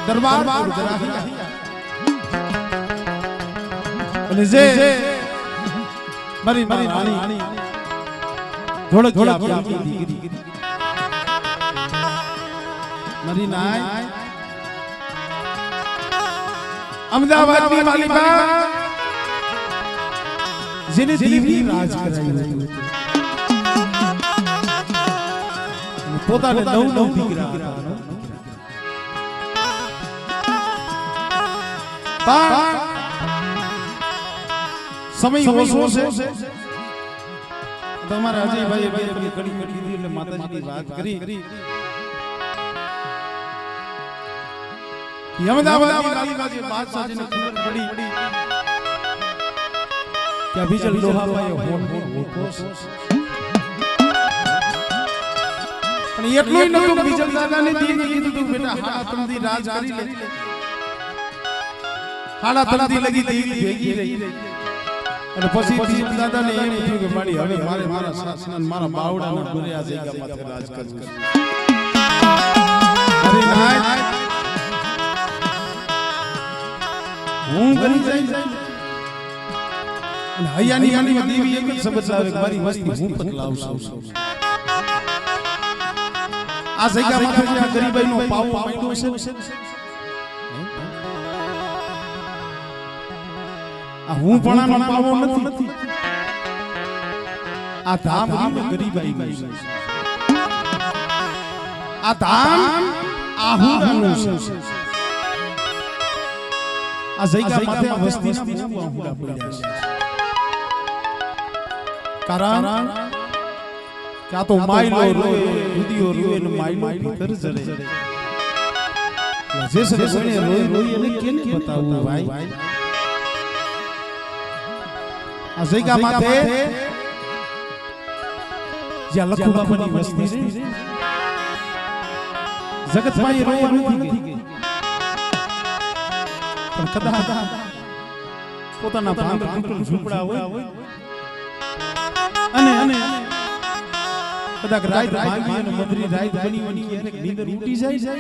દરબાર અને જે મારી રાણી ધોળકિયા દીકરી મારી નાય અમદાવાદની માલિકા જેને દેવી રાજ કરાયું પોતાને નવ દીકરા હતા સમય ઓછો છે તમારા અજયભાઈ કડી કીધી એટલે માતાજીની વાત કરી અમદાવાદની માલિકા બાદશાહજીને ખબર પડી કે અભિજલ લોહાભાઈ હોન હોતો પણ એટલું નતું બીજલ દાદાને દીને કીધું તું બેટા હાડા તંદી રાજ કરી લે હાડા તંદી લગી દેવી ભેગી રહી અને પછી બીજલ દાદાને એમ થયું કે મારી હવે મારે મારા શાસન મારા બાવડાના ગુરિયા જગ્યા માથે રાજ કરવું અરે નાય હું કરી જાય અને હૈયાની માનીમાં દેવી એક જ શબ્દ લાવે કે મારી વસ્તી હું પણ લાવશું આ જગ્યા માથે જ્યાં ગરીબાઈનો પાવો માંડ્યો છે આ હું પણ આનો પાવો નથી આ ધામ ગરીબાઈનું છે આ ધામ આહુડાનું છે આ જગ્યા માથે આ વસ્તીના બહુ આહુડા પડ્યા છે કારણ કે આ તો માયલો રોય દુધિયો રોય ને માયલો ભીતર જરે જે સને રોય રોય એને કેને બતાવું ભાઈ આ જગ્યા માથે જ્યાં લખુ બાપાની વસ્તી છે જગતભાઈ રોય નથી ગઈ પણ કદાચ પોતાના ભાંગ ટૂટલ ઝૂંપડા હોય અને કદાચ રાત ભાંગી અને મધરી રાત બની બની ક્યારેક નીંદર ઉઠી જાય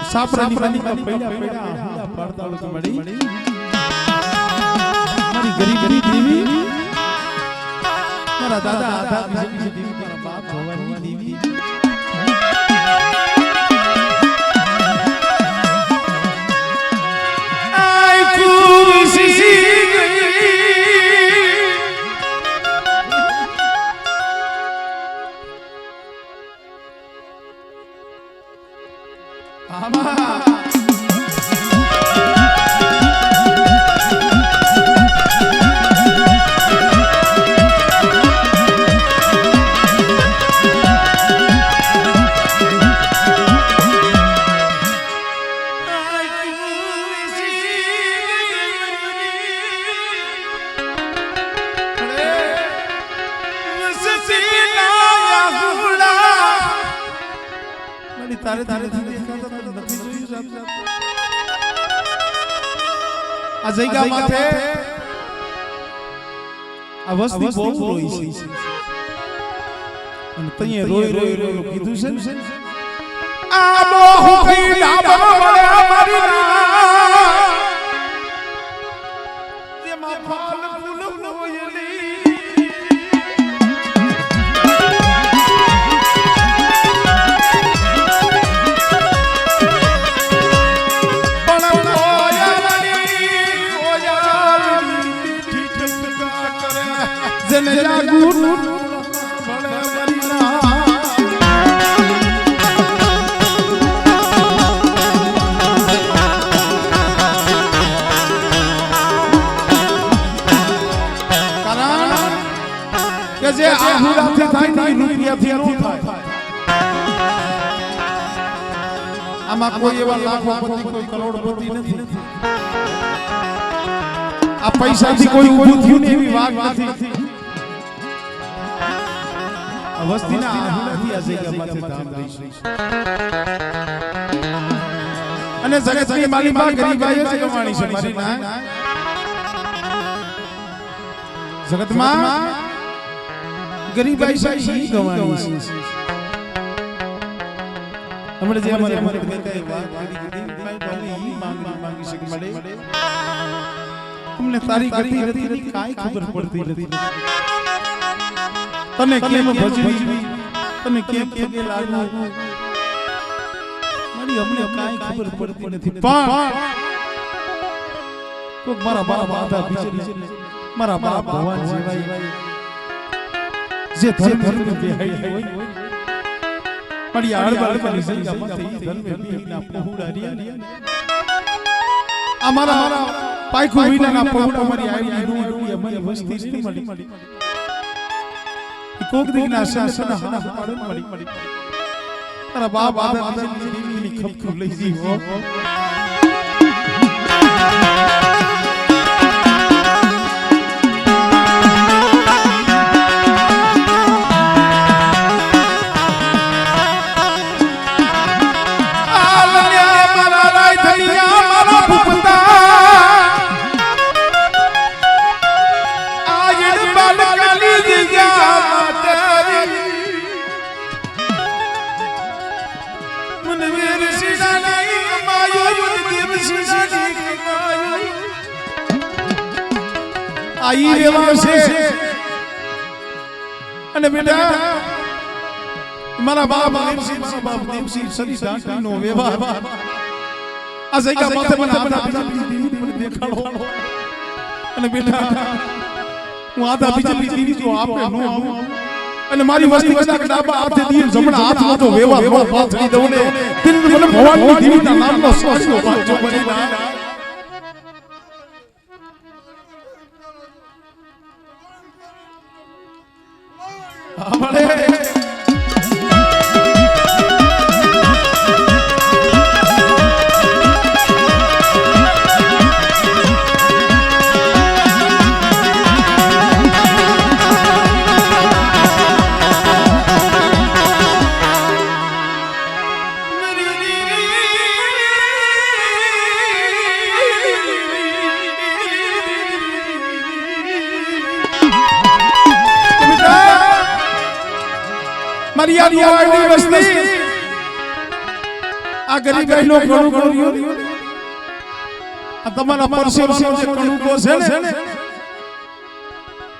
સાપરાની માલિકા પૈડા હુડા પાડતાળો તો મળી મારી ગરીબી દેવી મારા દાદા આધા બીજી દેવી મારા બાપ ભવાની દેવી તારે તારે દેખાતા નથી જોયું આ જગ્યા માથે આ વસ્તી બહુ રોઈ છે અને તઈએ રોઈ રોઈ રોઈ કીધું છે આ મોહ કઈ લાભ મળે મારી ના જેમાં ફાલ ફૂલ હોયલી જને લાગુ ભલે મરીના કારણ કે જે આહુડાથી થાય ને રૂપિયાથી ન થાય આમાં કોઈ એવા લાખોપતિ કોઈ કરોડપતિ નથી આ પૈસાથી કોઈ ઊભું થયું ને એવી વાત નથી વસ્તીના આહુડાથી આ જગ્યા માથે ધામ રહી છે અને જગતની માલિકા ગરીબાઈ જ કમાણી છે મારી ના જગતમાં ગરીબાઈ છે ઈ કમાણી છે हमने जे हमारे कई बात करी मैं कहूं ई मांगी શકે મળે हमने तारी गति रती काई खबर पड़ती નથી तने केम भजवी तने केम के लागू मारी हमने काई खबर पड़ती નથી પણ કોક મારા બાપ આધા બીજે મારા બાપ ભગવાન જેવાય જે ધર્મ में બેહાઈ હોય મારી આળબાળ કરી સંગા મતે ધર્મ में બીના પહોડા रिया અમારા પાઈખું વિનાના પહોડા મારી આવી રૂડી અમારી વસ્તી છે મળી કોક દીના સનસના હા પાડન મળી મારા બાપ આધા બીજે ખપખપ લઈ જીવો आई रेवा से અને બેટા મારા બાપ દેવસિંહ સરી ડાંટી નો વ્યવહાર આ જગ્યા માથે મને આધા બીજલી દેખાડો અને બેટા હું આધા બીજલી દીવી જો આપે નો આવું અને મારી વસ્તી કદાચ ડાબા હાથે દીએ જમણા હાથમાં તો વ્યવહાર નો પાથરી દઉં ને દિન મને ભગવાનની દીવીના નામનો સોસો પાછો બની ના हमारे मरिया वाली वस्ती आ गरीब बहनों कणु कणु आ તમારા પરસેવો જે કણુ કો છે ને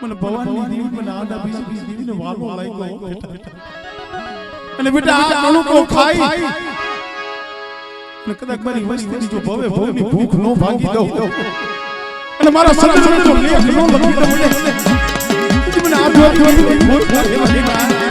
મને ભગવાનની દીવી બના આડા બીજી દીવીને વાલો લાગ્યો બેટા અને બેટા આ કણુ કો ખાઈ ને કદાચ મારી વસ્તી જો ભવે ભવની ભૂખ નો ભાગી દઉં અને મારા સગન જો લેખ નો લખી દઉં મને આ જોઈ ભૂખ લાગે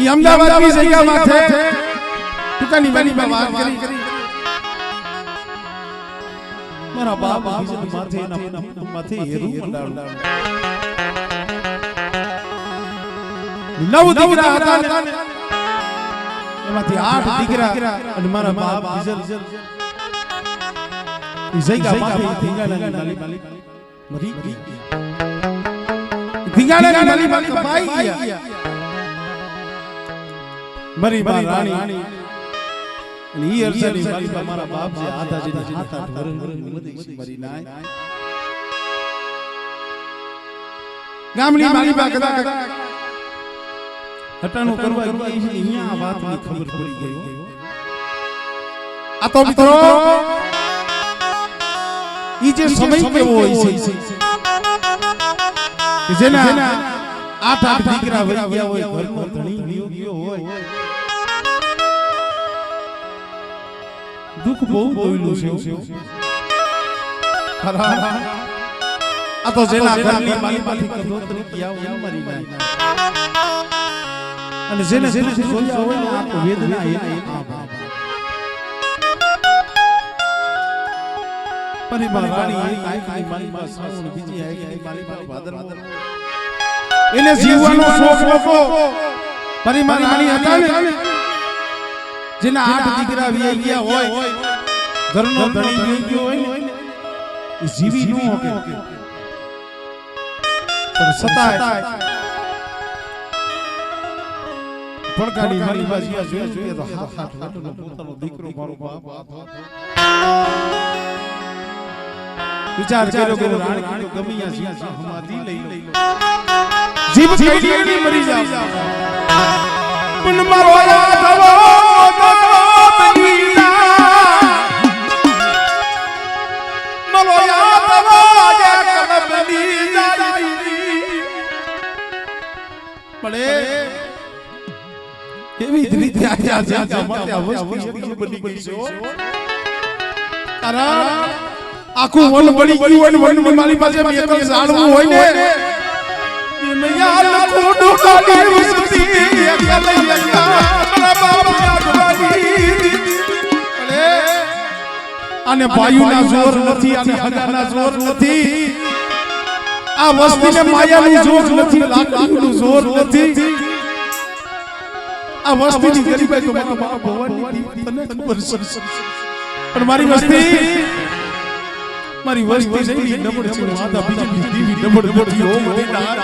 अहमदाबाद की जगह माथे दुकानी बनी में बात करी मारा बाप बीजन माथे ना माथे हेरू मंडाळ नव દીકરા હતા એમાંથી 8 દીકરા અને મારા બાપ બીજલ ઈ જગ્યા માથે ધીંગાણા નાલી મરી ધીંગાણા નાલી માલી કપાઈ ગયા मरी मां रानी અને ઈ અરસાની મારી મારા બાપ જે આધા જેને હાથ આઠ વરન મરી નાય ગામની મારી બા કદાચ હટાણું કરવા ગયા છે અહીંયા આ વાતની ખબર પડી ગઈ આ તો મિત્રો ઈ જે સમય કેવો હોય છે કે જેના 8 દીકરા વહી ગયા હોય ઘરનો ધણી વિયો ગયો હોય દુઃખ બહુ બોલ્યું છે ખરા આ તો જેના ઘરની માલિકમાંથી કદોતરી ગયા હોય મરી જાય અને જેને જોયા હોય ને આ તો વેદના પરિવાર રાણી આઈ મારી માં સાસુ બીજી આઈ મારી માં ભાદર એને જીવવાનો શોખ લોકો પરિવાર રાણી હતા ને જેના 8 દીકરા વી ગયા હોય ઘરનો ધણી વી ગયો હોય ને એ જીવી ન શકે પણ સતાય પડકાડી મારી બાજીયા જોઈએ તો હાથ લાટનો પોતાનો દીકરો મારો બાપ વિચાર કર્યો કે રાણી તો ગમિયા છે હમાદી લઈ લો જીવ કઈડી ની મરી જાવ પણ મારો યાદ આવો મારો યાદ આવો જે કલબની જાય પડે એવી રીતે આજા માટે અવસ્થા બની ગઈ છે કારણ આખું વન બળી ગયું હોય ને વન મારી પાસે મેં તો જાણવું હોય ને મેં યાર કોડો કાલી વસતી એકલા મારા બાપ યાદવાની અરે આને ભાઈઓના જોર નથી આને હગાના જોર નથી આ વસ્તીને માયાનું જોર નથી લાકડીનું જોર નથી આ વસ્તીની ગરીબાઈ તો મારા ભગવાનની તને ખબર છે પણ મારી વસ્તી જઈ નબળ છે માતા બીજી દીવી નબળ નથી ઓ મરી ના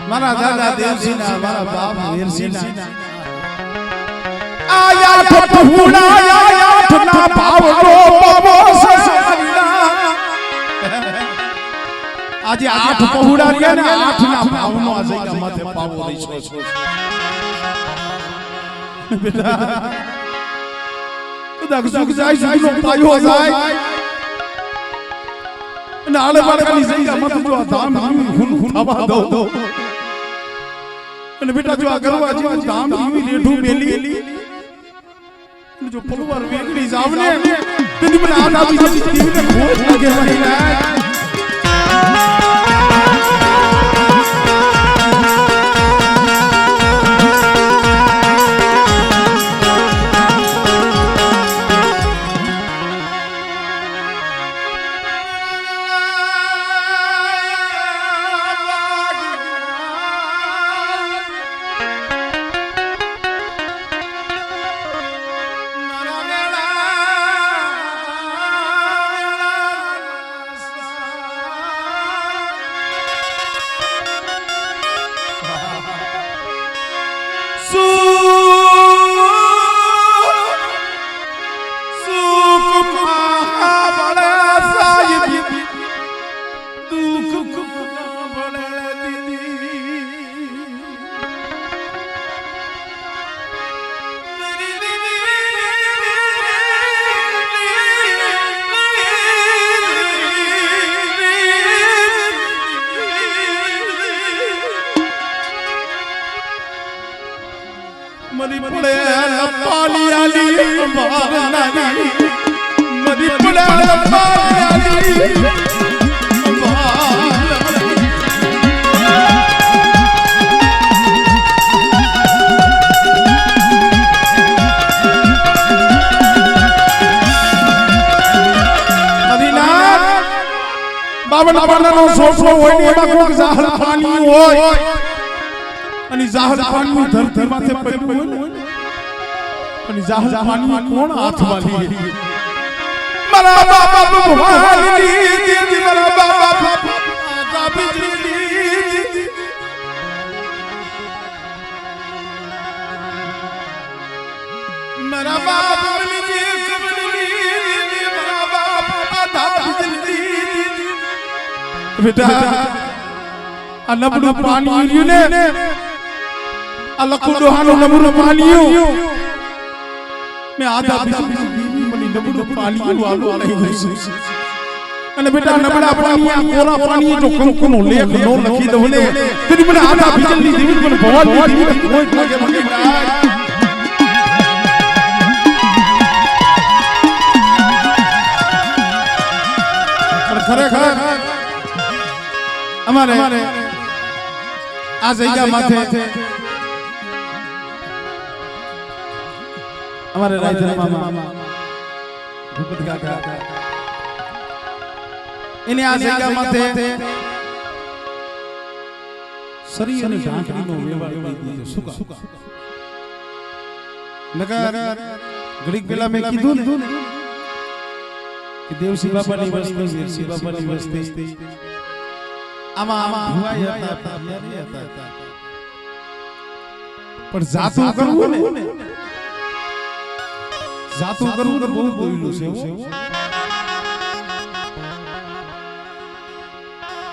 મારા દાદા દેવસિંહના મારા બાપ વીરસિંહના આયા ઠઠુડા આયા ઠના ભાવનો બાબો સસરીના આજે 8 પહોડા ગયા ને 8 ના ભાવનો આ જગ્યા માથે પાવો રહી છે બેટા કદાચ સુખ જાય સુખનો પાયો જાય અને આલે બાળકાની જગ્યા માથે જો ધામ ખૂન ખાવા દો અને બેટા જો આ કરવા જેવું ધામ ઈવી રેઠું મેલી જો પલવાર વેગડી જાવને તેની મને આ આપી જતી દીવને ખોટ લાગે મહિલા मरी पड़े पाली आली बार नाली मरी पड़े पाली आली बावन पानानो सोफो હોય ને એમાં કોક જાહર પાણી હોય અને જાહર પાણી ધરતી માથે પડ્યું હોય અને જાહર પાણી કોણ હાથમાં લે મારા બાપા ભગવાનની દેવી મારા બાપા આજા બિજલી મારા બાપા મની કમલી મારા બાપા આજા બિજલી बेटा नबड़ू पानी ने अलकु दोहानो नबड़ू पानी मैं आधा मनी नबड़ू पानी वालो नहीं घुसी अने बेटा नबड़ा पानी कोरा पानी जो कंकनो लेख नो लखी दवले तेरी મને આધા बिजली देवी મને भगवान देवी कोई लागे મને खरेखर हमारे आ जगह माथे हमारे राजन मामा भूपत काका इन्हें आ जगह माथे शरीर અને ઢાંકણીનો વ્યવહાર કરી દીધો સુકા નગર ઘડીક પહેલા મેં કીધું ને કે દેવસી બાપાની વસ્તી દેવસી બાપાની વસ્તી આમાં ભુવાઈ હતા યારી હતા પણ જાતું કરવું ને જાતું કરવું તો બહુ બોલ્યું છે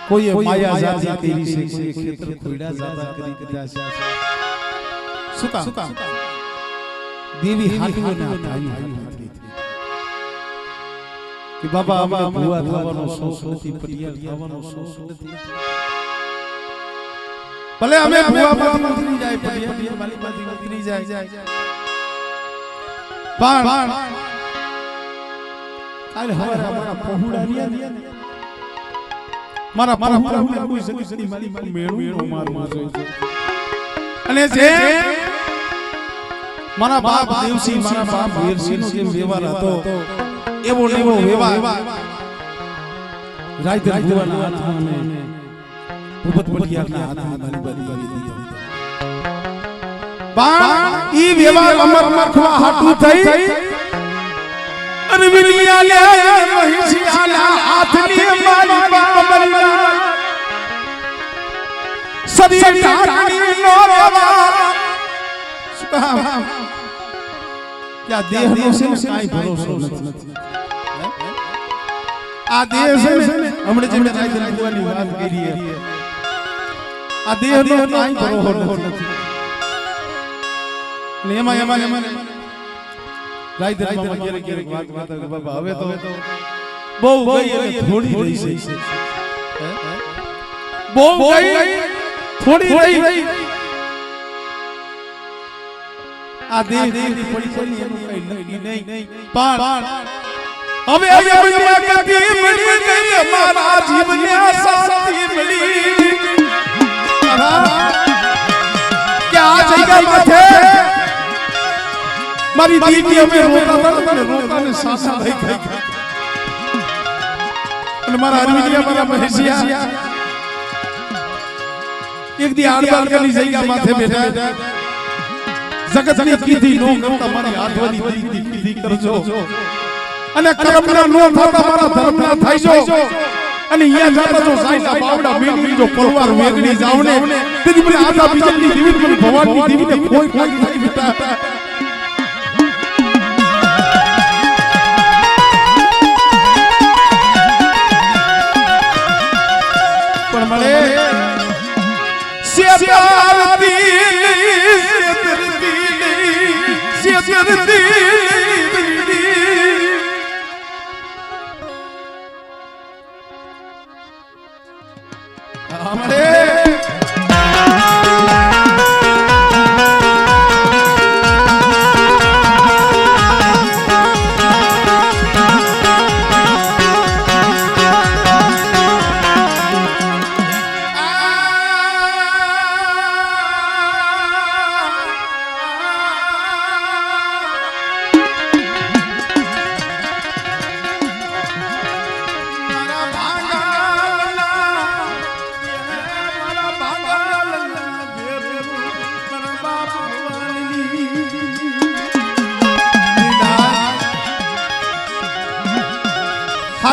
કોઈ માયા જાતિ કરી છે કોઈ ખેતર ખોડા જાતા કરી દીધા છે સુકા દેવી હાથીઓના ભાઈ कि बाबा हमारा भुआ थવાનો शौक નથી પટિયાલ થવાનો શોખ નથી ભલે અમે ભુआ માંથી ઉતરી જાય પટિયાલ માલી માંથી ઉતરી જાય પણ કાલ હવે અમારા પહોડા રહ્યા ને મારા પહોડા કોઈ જગ્યાની માલી મેળું મારવા જોઈએ અને જે મારા બાપ દેવસી મારા બાપ વીરસિંહનો જે વ્યવહાર હતો એવો લેવો વ્યવહાર રાયધર ભુવાના હાથમાં ને ભૂપત પટિયાલના હાથમાં મારી બારી દીધો પણ ઈ વ્યવહાર અમર મખવા હાટું થઈ અરવિલિયા લે મહિષિયાના હાથની મારી બાબરીના શરીર ઢાંકણી નો વ્યવહાર સુકામ क्या देह से काई भरोसा નથી આ દેહ છે ને હમણે જે મેં રાયધર ભુવાની વાત કરી આ દેહ નો કાઈ ભરોસો નથી ને એમાં રાયધર મામા ક્યારે વાત બાબા હવે તો બહુ ગઈ એટલે થોડી રહી છે બહુ ગઈ થોડી રહી આ દેહ પડી પડી એનું કઈ નક્કી નહીં પણ હવે દુનિયા કદી મળી ગઈ મારા જીવને શાંતિ મળી કે આ જગ્યા માથે મારી દીદી અમે રોતાને સાસા થઈ ગઈ અને મારા અરવિંદિયા મારા મહેશિયા એક દી આડબાલ કરી જગ્યા માથે બેઠા જગતની કીધી નો કરતા મારી હાથવાની દીદી કરજો અને કર્મના નો થતા મારા ધર્મના થાઈજો અને અહીંયા જાતા જો સાઈલા બાવડા મેગડી જો પરવાર મેગડી જાવને તેની મને આધા બીજની દીવી મને ભગવાનની દીવીને કોઈ થઈ બેટા પણ મળે સે પ્યાર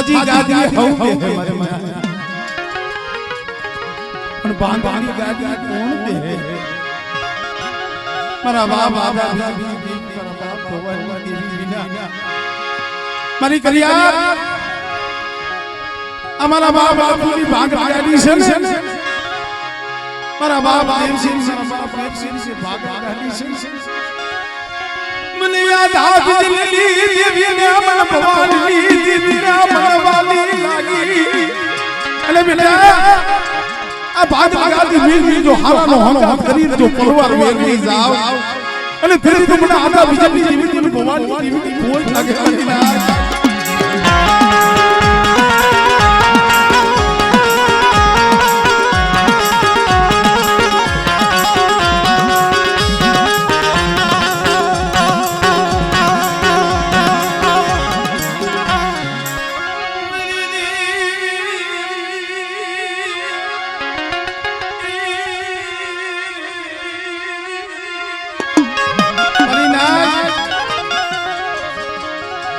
હાજી ગાદી હઉ દે મારે માયા પણ બાંધાની ગાદી કોણ દે મારા બાપ આદા મારા બાપ ભવાની દેવી વિના મારી કરિયા અમારા બાપ બાપની ભાગ ગાડી છે ને મારા બાપ દેવસિંહ મારા બાપ દેવસિંહ से भाग गाड़ी છે મને યાદ આવી દિલ્હી દેવી ને મન ભવાની દેવી ના મનવાલી લાગી અને બેટા આ ભાગ ગાડી મિલ જો હારાનો હંકાર કરી જો પરવાર વેરી જાવ અને ફિર તુમને આદા વિજય દેવી ભવાની દેવી કોઈ લાગે ના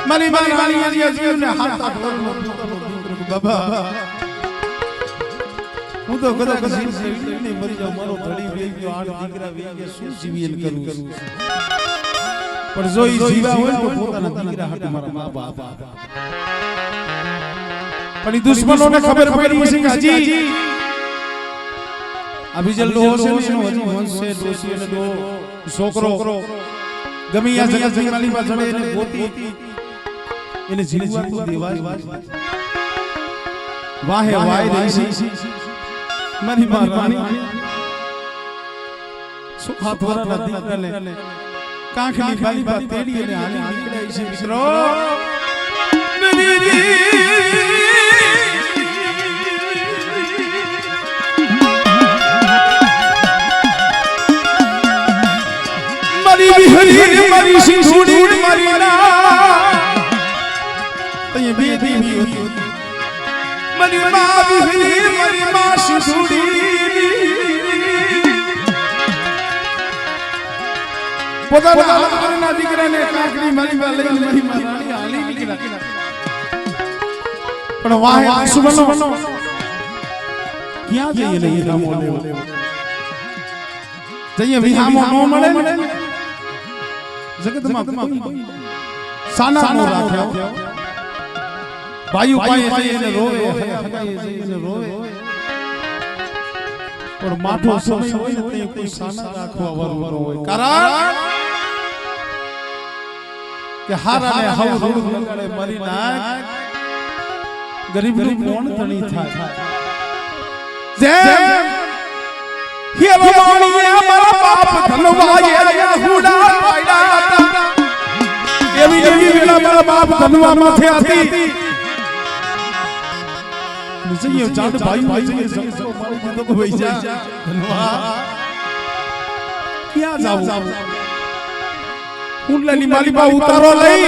મારી મારી વાલી જીવને હાથ બાબા હું તો કદા કસી જીવને મરી જાવ મારો ધડી વેઈ ગયો આઠ દીકરા વેઈ ગયા શું જીવીન કરું પણ જોઈ જીવા હોય તો પોતાના દીકરા હાટુ મારા મા બાપ પણ ઈ દુશ્મનોને ખબર પડી છે કે હજી અભિજલ નો છે એનો હજી વંશ છે દોશી અને દો છોકરો ગમી આ જગત જંગલી માં ચડે એને ગોતી એને જીવવા તો દેવાય વાહે વાય રહી છે મારી મારાની સુખા થોરા દીકરાને કાંખની બાઈ બા તેડી અને હાલી નીકળાય છે મિત્રો મારી બિહરી મારી સિંધુડી મારી ના તય બે દેવી મારી મા બિહરી મારી મા સિંધુડી પોતાના હાલના દીકરાને કાકડી મારી બા લઈ મારી મારાની હાલી નીકળ્યા પણ વાહે સુબનો ક્યાં જઈએ લઈ રામો લેવો જઈએ વિહામો નો મળે જગતમાં કોઈ સાના નો રાખ્યો ભાઈઓ પાસે જઈને રોવે હગાઈએ જઈને રોવે પણ માઠો સમય હોય ને તે કોઈ સાના રાખવા વાળું ન હોય કારણ કે હારાને હવ રોડ લગાડે મરી નાખ ગરીબનું કોણ તણી થાય જેમ હેરો માણીયા મારા બાપ ધનવાયે હુડા પાડ્યા એવી વેલા મારા બાપ ધનવા માથે હતી નિસૈયો ચાંદ ભાઈ જઈએ સમજો મારી દીધો કો ભઈજા ધનવા ક્યાં જાવ કુંડલાની માલી બા ઉતારો લઈ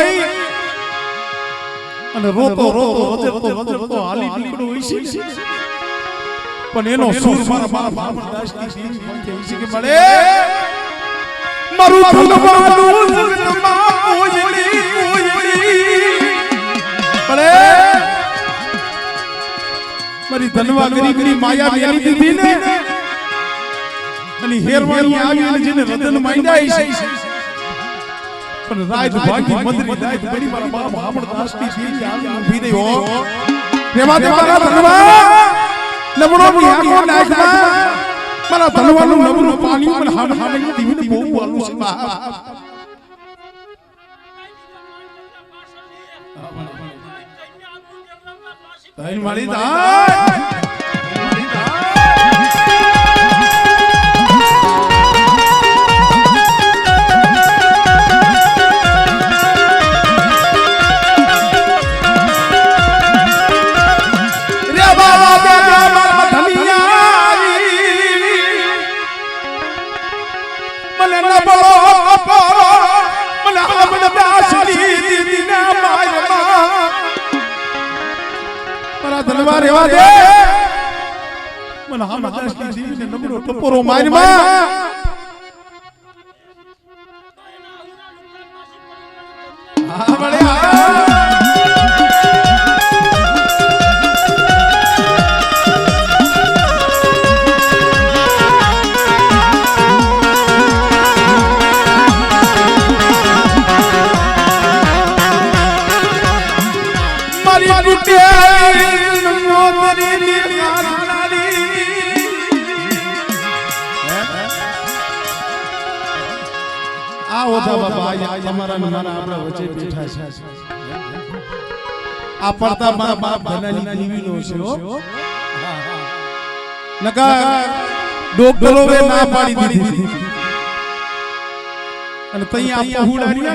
અને રોતો વજરતો હાલી નીકળો હોય છે પણ એનો સુર મારા બાપ દાસની દેવી છે કે મળે મારું ધનવાનું જગતમાં ઓયડી મળે મારી ધનવા ગરીબની માયા વેલી દીધી ને અને હેરવાણી આવી અને જેને રતન માંડ્યા છે પણ રાત ભાગી મંદરી રાત બડી મારા બાપ હામણ દાસની દેવી આવી ઊભી રહી હો રેવા દે મારા ધનવા નબળો નિહાકો નાખમાં મારા ધનવાનું નબળું પાણી પણ હામણી દીવી બહુ વાલું છે બાપ તાઈ મારી તાઈ ધનવા રેવા દે મને હામા દાસની દેવીને નબળો ટપોરો મારમાં આ મળે ઓછા બાબા આ તમારા મારા આપણા વચ્ચે બેઠા છે આ પડતા મારા બાપ ધનાની દીવીનો છે હો નકા ડોક્ટરોએ ના પાડી દીધી અને તઈ આ પહોળાની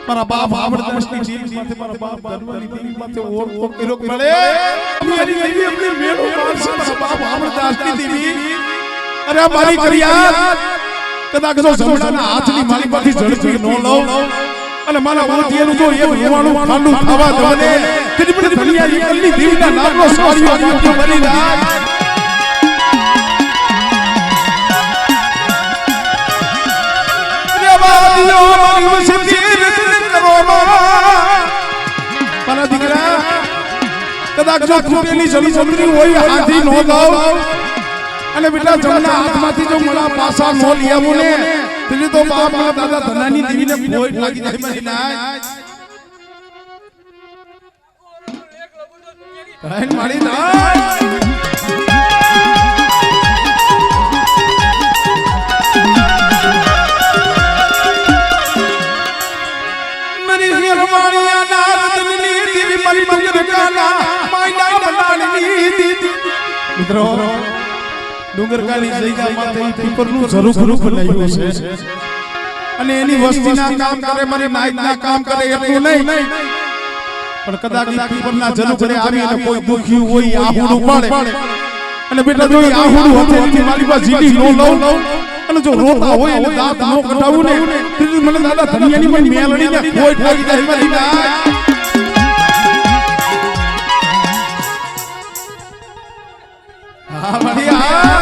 મારા બાપ આવડદાસની જીવી માથે મારા બાપ ધનવાની દીવી માથે ઓર કર્યો મળે મારી દેવી અમને મેળો મારશે મારા બાપ આવડદાસની દીવી અરે મારી કરિયાત કદાચ જો જમણાના હાથની મારી પાછી ઝડપી નો લઉં અને મારા મોતિયાનું જો એક રૂવાણું ખાંડું ખાવા દવને તેની પણ દુનિયા એકલી દેવીના નામનો સ્વારીઓ મોતિયો બની જાય રે બાદિયો મારી વસતી કરો મારા દીકરા કદાચ જો ખૂટેલી જડી જમરી હોય હાથી નો દઉં અને બેટા જમણા હાથમાંથી જો મણા પાસા નો લઈ આવું ને તેની તો બાપ દાદા ધનાની દેવીને ભોય લાગી જાય મારી નાય મારી નાય મારી હિરવાણીયા નારદની દેવી મારી ડુંગર કાના માય નાની દીદી મિત્રો ડુંગરકાની જગ્યા માથે પીપરનું ઝરૂખ બનાવ્યું છે અને એની વસ્તીના કામ કરે મારી નાઈટના કામ કરે એટલું નહીં પણ કદાચ પીપરના ઝરૂખે આવી અને કોઈ દુખી હોય આહુડું પાડે અને બેટા જો આહુડું હથેળીથી મારી પાસે જીડી નો લઉં અને જો રોતા હોય અને દાંત નો કઢાવું ને મને દાદા ધનિયાની પણ મેલડીને કોઈ ઠાકી જાય મારી નાય હા મારી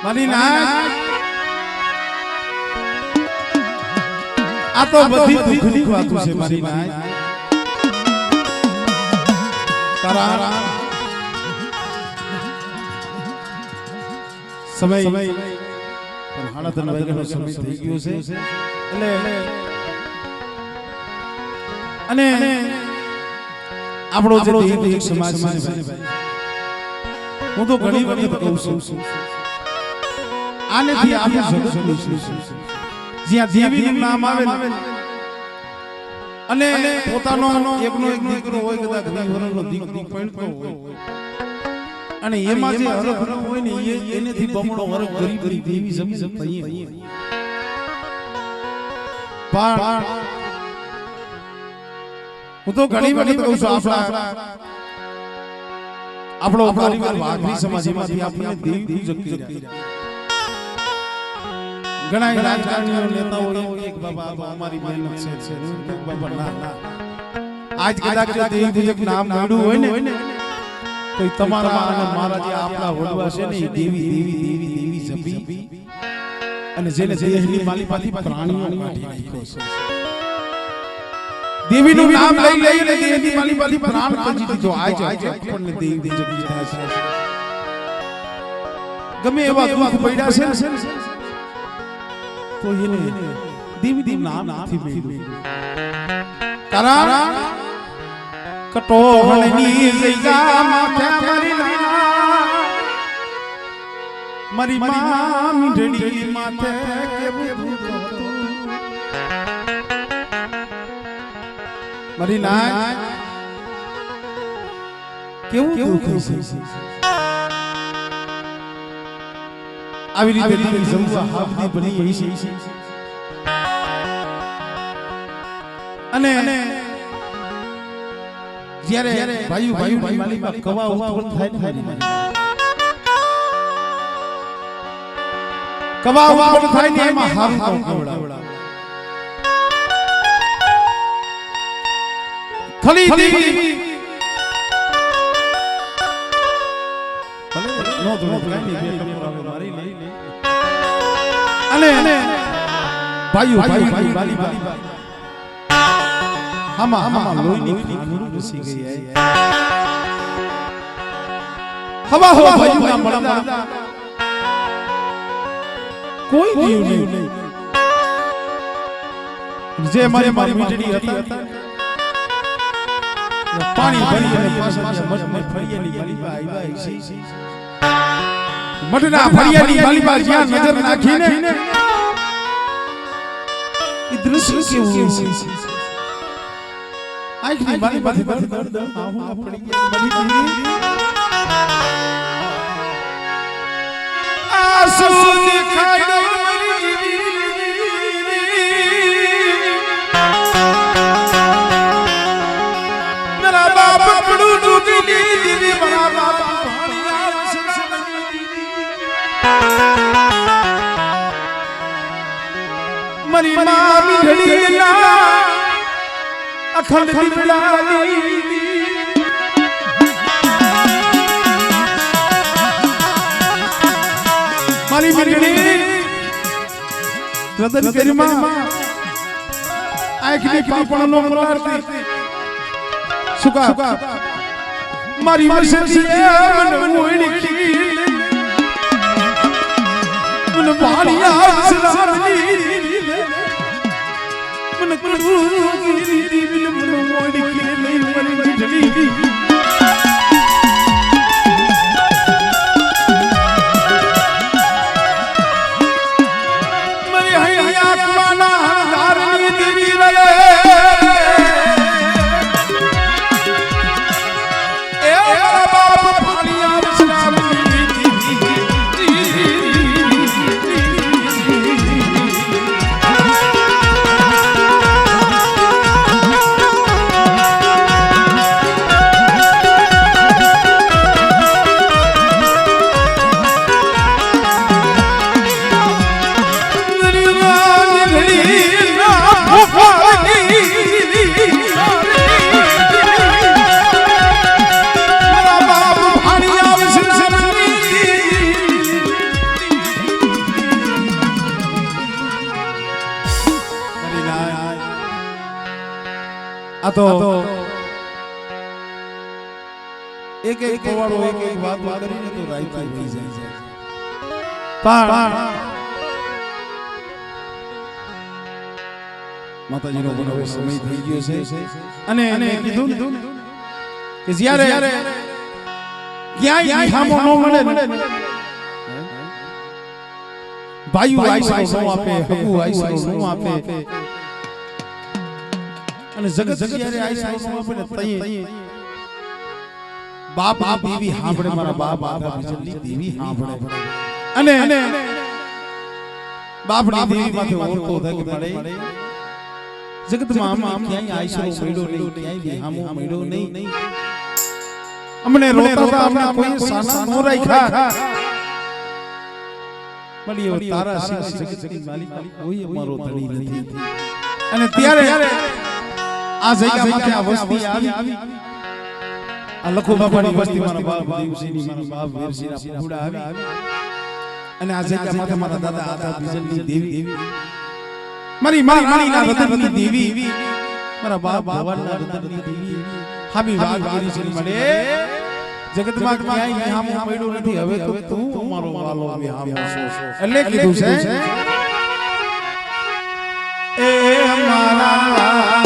મારી નાય આ તો બધી દુઃખની વાતો છે મારી નાય તારા સમય પણ હાડા તન વાગ્યાનો સમય થઈ ગયો છે એટલે અને આપણો જે દેવી સમાજ છે હું તો ઘણી વખત કહું છું આનેથી આપણું જગત છે જ્યાં દેવીનું નામ આવે અને પોતાનો એકનો એક દીકરો હોય કદાચ ઘરનો દીકરો પડતો હોય અને એમાં જે હરખ હોય ને એનેથી બમણો હરખ ગરીબ ગરીબ દેવી જમી જમી પણ હું તો ઘણી વખત કહું છું આપણો પરિવાર વાઘરી સમાજમાંથી આપણે દેવી જગતી રહ્યા ઘણા રાજકારણીઓ નેતાઓ એક બાબા અમારી મહેનત છે બાબા ના આજ કદાચ દેવી પૂજક નામ મળ્યું હોય ને તો તમારા અને મારા જે આપણા વડવા છે ને દેવી જપી અને જેને દેહની માલિકમાંથી પ્રાણીઓ કાઢી નાખ્યો છે દેવીનું નામ લઈ લઈને દેહની માલિકમાંથી પ્રાણ પંજી દીધો આજ આપણને દેવી જપી થાય છે ગમે એવા દુઃખ પડ્યા છે તો એને દેવી નામ નથી મેળવ્યું તારા કટોળની જગ્યા માથે મારી મીંઢડી માથે કેવું મારી નાય કેવું દુઃખ છે આવી રીતે તારી જમવા હાબદી બની છે અને જ્યારે ભાઈ માલીમાં કવા ઉત્પન્ન થાય ને કવા ઉત્પન્ન થાય ને એમાં હારું ખવડાવ ખલી દેવી નો ધોનો કાઈ બે કપરાવે મારી લે અને ભાઈ વાલી હમા લોહીની ખાંડું ઘસી ગઈ હવા હો ભાઈ ના મળતા કોઈ જીવ નહીં જે મારી મીઠડી હતી પાણી ભરી અને પાછા મઠને ફળિયાની માલીબા આવ્યા છે મઠના ફળિયાની માલીબા જ્યાં નજર નાખીને એ દૃશ્ય કેવું છે આખી માલીબાથી દર્દ આહું પડી ગઈ આંસુ દેખાય मरी मामी ढड़ीला अखंड दिवलाली मारी मिलनी रतन करीमा आखिरी पापणनो मरती सुका मारी मर्जी मन मोइनी मन भालिया सलामली मन कुलूगी दिल मन मोड़ी के नहीं मन मिठली मरी हैया कुमाना धारनी देवी रे ए मेरा बाप भालिया सलामली तो एक पवाड़ो एक बात करीने तो राई થઈ જાય પણ માતાજીનો બનાવે સમય થઈ ગયો છે અને એને કીધું કે જ્યારે ક્યાંય હામો ન મળે ભાઈઓ આઈસો નો આપે હકુ આઈસો નો આપે અને જગત જ્યારે આઈસો નો આપે ને તઈ બાપ દેવી હાંભળે મારા બાપ આધા બીજલી દેવી હાંભળે અને બાપની દેવી માથે ઓરતો થાય કે પડે જગતમાં આમ ક્યાંય આઈસો મળ્યો નહીં ક્યાંય હામો મળ્યો નહીં અમને રોતા અમને કોઈ સાના નો રાખ્યા મળ્યો તારા સિવાય જગતની માલિક કોઈ અમારો ધણી નથી અને ત્યારે આ જગ્યામાં આ વસ્તી આવી આ લખો બાપાની વસ્તી મારા બાપ દેવસિંહની મારા બાપ વીરસિંહના પુડા આવી અને આ જગ્યામાં મારા દાદા આધા બીજલની દેવી મારી માળીના હૃદયની દેવી મારા બાપ ભગવાનના હૃદયની દેવી હામી વાત કરી છે મળે જગતમાં ક્યાંય હામો મળ્યો નથી હવે તો તું અમારો વાલો હવે હામો છો એટલે કીધું છે એ અમારા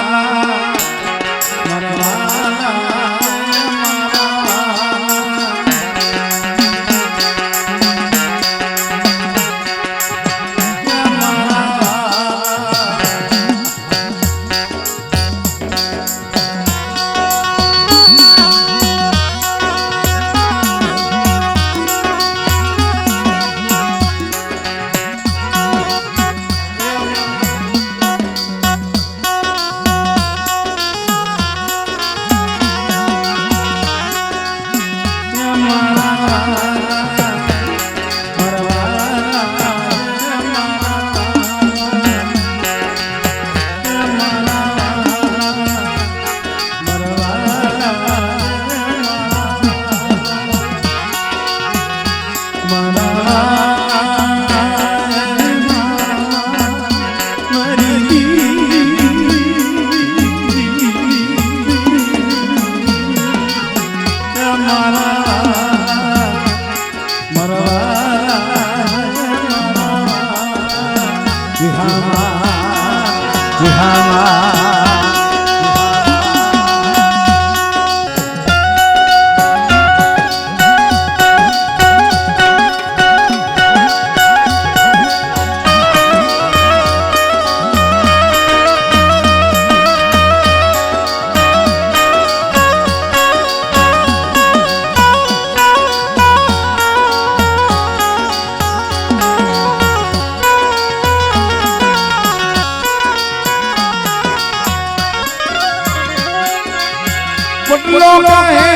વડલો કહે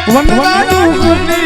વનરાયું સુની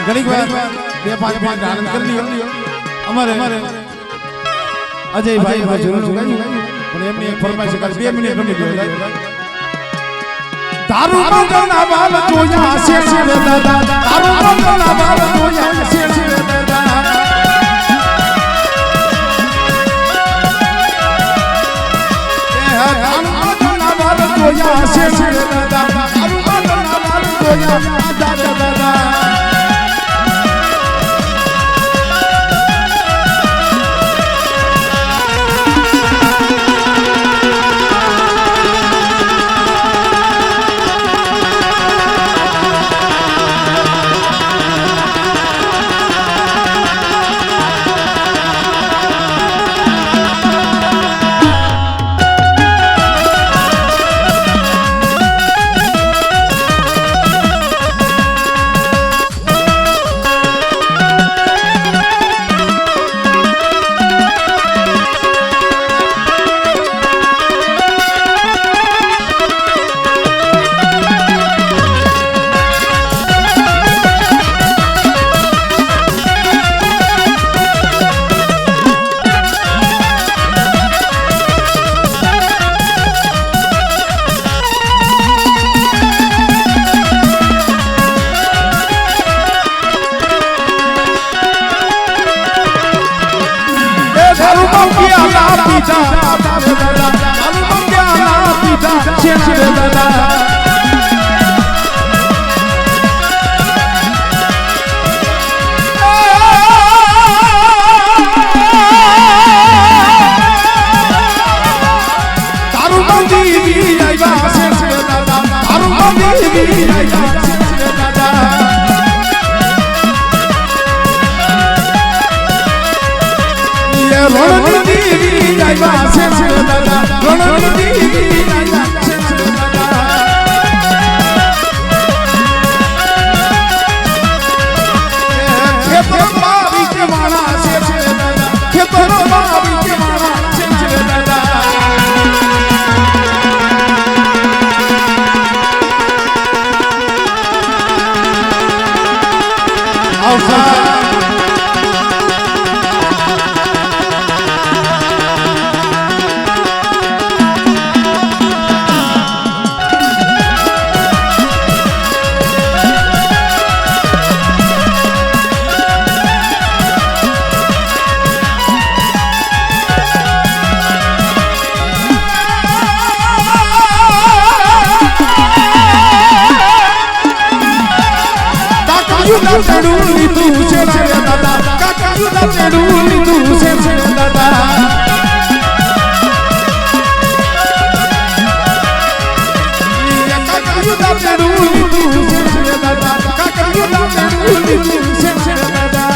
ઘણી વાર 2-5 મિનિટ આનંદ કરી લ્યો અમારે અજયભાઈ બાજુનું ગાયું પણ એમની ફરમાઈશ કર 2 મિનિટ રમી લ્યો તારું મંગળના બાલ જોયા છે રે દાદા તારું મંગળના બાલ જોયા છે રે દાદા તારું મંગળના બાલ જોયા છે રે દાદા તારું મંગળના બાલ જોયા દાદા દાદા ચડુલી તું છે દાદા કાકા યુદા ચડુલી તું છે દાદા કાકા યુદા ચડુલી તું છે દાદા કાકા યુદા ચડુલી તું છે દાદા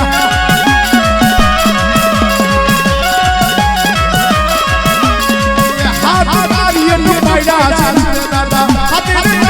હાથ તારી નું પાડ્યા છે દાદા હાથે